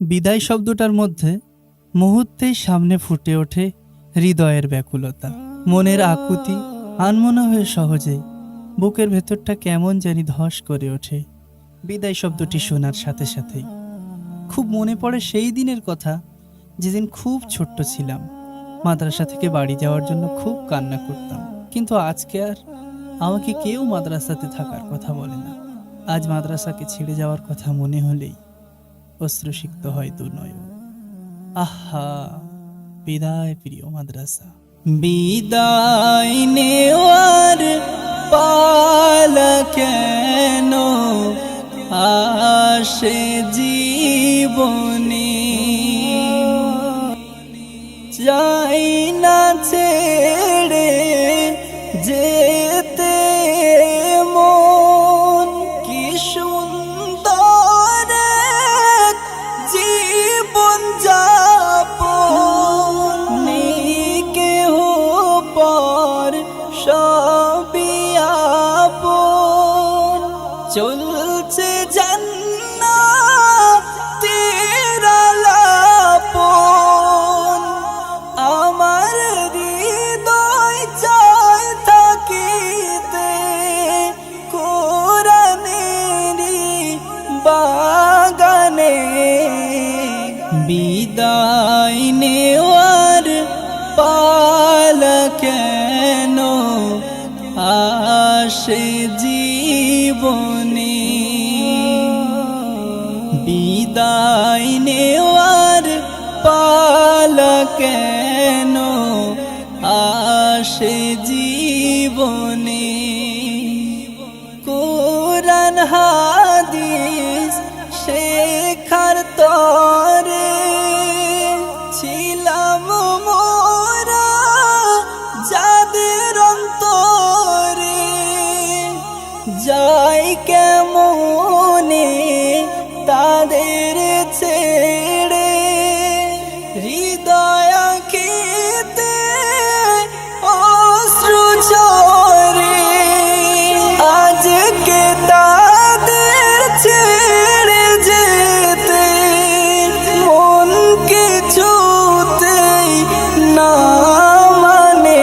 বিদায় শব্দটার মধ্যে মুহূর্তেই সামনে ফুটে ওঠে হৃদয়ের ব্যাকুলতা, মনের আকুতি। আনমনা হয়ে সহজেই বুকের ভেতরটা কেমন জানি ধস করে ওঠে বিদায় শব্দটি শোনার সাথে সাথেই। খুব মনে পড়ে সেই দিনের কথা, যেদিন খুব ছোট্ট ছিলাম। মাদ্রাসা থেকে বাড়ি যাওয়ার জন্য খুব কান্না করতাম, কিন্তু আজকে আর আমাকে কেউ মাদ্রাসাতে থাকার কথা বলে না। আজ মাদ্রাসাকে ছেড়ে যাওয়ার কথা মনে হলেই অশ্রুসিক্ত হয় দু নয়ন। আহা, বিদায় প্রিয় মাদ্রাসা। বিদায় নেওয়ার পালা কেন আসে জীবনে, চাই না ছেড়ে যেতে মন। কি সুন্দর এক জীবন যাপন, নেই কেহ পর সবই আপন। চলছে জান্নাতের আলাপন, আমার হৃদয় চায় থাকিতে কোরআনেরই বাগানে। বিদায় নেওয়ার পালা কেন আসে জীবনে, বিদায় নেওয়ার পালা কেন আসে জীবনে। কোরআন হাদিস শেখার তরে ছিলাম মোরা যাদের অন্তরে, যাই কেমনে তাদের ছেড়ে। হৃদয় আঁখিতে অশ্রু ঝরে, আজকে তাদের ছেড়ে যেতে মন কিছুতেই না মানে।